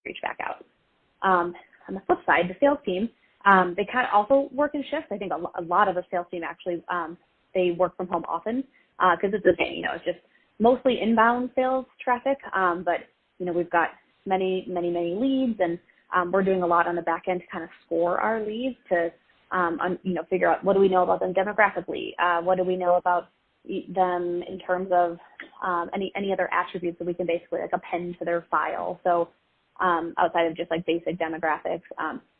reach back out. On the flip side, the sales team, they kind of also work in shifts. I think a lot of the sales team actually, they work from home often because it's the same, it's just mostly inbound sales traffic. But, we've got many leads, and we're doing a lot on the back end to kind of score our leads to, figure out what do we know about them demographically, what do we know about them in terms of any other attributes that we can basically append to their file. So outside of just basic demographics,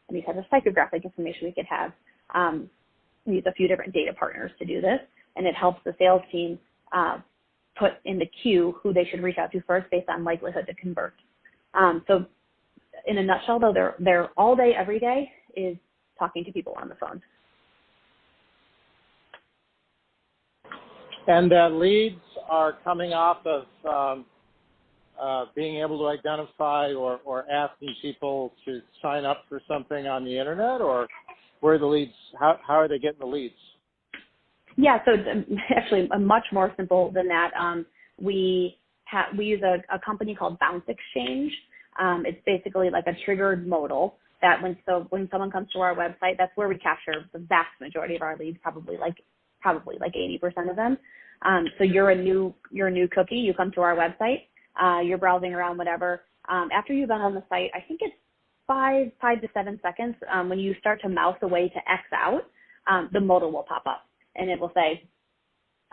any type of psychographic information we could have. We use a few different data partners to do this, and it helps the sales team put in the queue who they should reach out to first based on likelihood to convert. So in a nutshell, though, they're all day, every day is talking to people on the phone. And leads are coming off of being able to identify or asking people to sign up for something on the internet, or where are the leads? How are they getting the leads? Yeah, so it's actually much more simple than that. We use a company called Bounce Exchange. It's basically like a triggered modal that when someone comes to our website, that's where we capture the vast majority of our leads, probably 80% of them. So you're a new cookie. You come to our website. You're browsing around, whatever. After you've been on the site, I think it's 5 to 7 seconds. When you start to mouse away to X out, the modal will pop up, and it will say,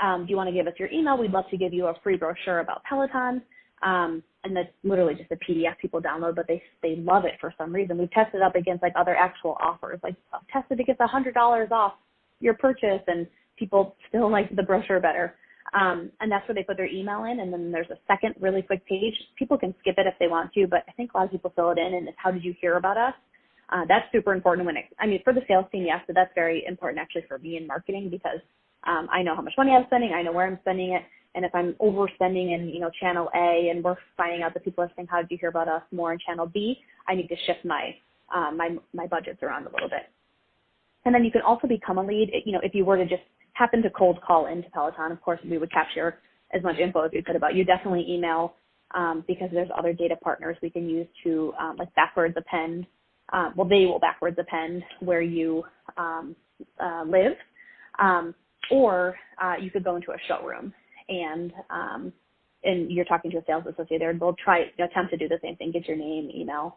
do you want to give us your email? We'd love to give you a free brochure about Peloton. And that's literally just a PDF people download, but they love it for some reason. We've tested up against other actual offers, tested to get $100 off your purchase, and people still like the brochure better. And that's where they put their email in, and then there's a second really quick page. People can skip it if they want to, but I think a lot of people fill it in, and it's how did you hear about us? That's super important for the sales team, yes, but that's very important actually for me in marketing, because I know how much money I'm spending, I know where I'm spending it, and if I'm overspending in, channel A, and we're finding out that people are saying, how did you hear about us more in channel B, I need to shift my budgets around a little bit. And then you can also become a lead, if you were to just happen to cold call into Peloton. Of course, we would capture as much info as we could about you. Definitely email, because there's other data partners we can use to backwards append. They will backwards append where you live, or you could go into a showroom and you're talking to a sales associate there. They'll attempt to do the same thing. Get your name, email,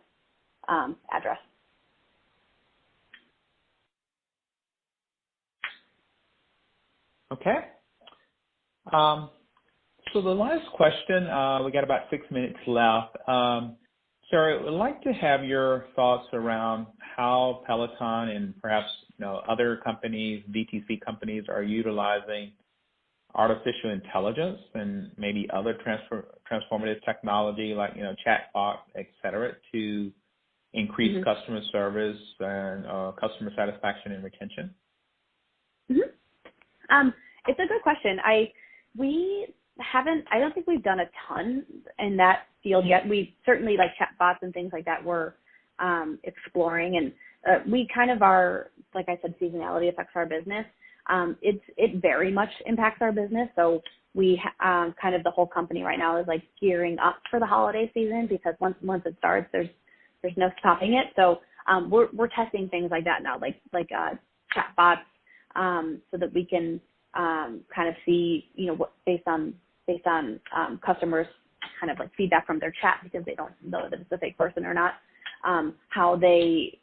address. Okay. So the last question, we got about 6 minutes left. Sarah, I would like to have your thoughts around how Peloton and perhaps other companies, DTC companies, are utilizing artificial intelligence and maybe other transformative technology like chatbot, et cetera, to increase customer service and customer satisfaction and retention. It's a good question. I don't think we've done a ton in that field yet. We certainly chatbots and things like that we're exploring, and we kind of are, like I said, seasonality affects our business. It very much impacts our business. So we kind of the whole company right now is gearing up for the holiday season, because once it starts, there's no stopping it. So we're testing things like that now, like chatbots, so that we can kind of see, what based on customers kind of feedback from their chat, because they don't know that it's a fake person or not, how they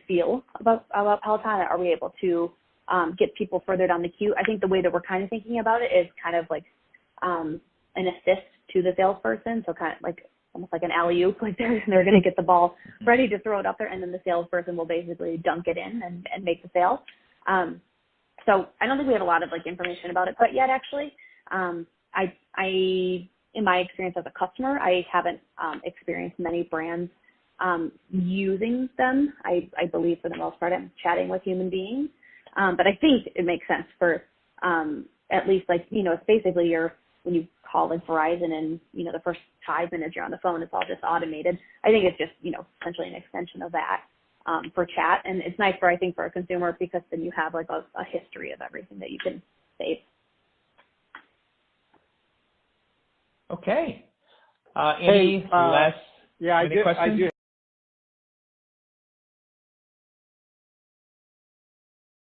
feel about Peloton. Are we able to get people further down the queue? I think the way that we're kind of thinking about it is kind of an assist to the salesperson. So kind of almost like an alley-oop, they're going to get the ball ready to throw it up there, and then the salesperson will basically dunk it in and make the sale. So I don't think we have a lot of information about it, but yet actually, I in my experience as a customer, I haven't experienced many brands using them. I believe for the most part I'm chatting with human beings, but I think it makes sense for at least it's basically when you call Verizon and the first 5 minutes you're on the phone, it's all just automated. I think it's just essentially an extension of that. For chat, and it's nice for a consumer, because then you have a history of everything that you can save. Okay. Any last Yeah, Any questions? I do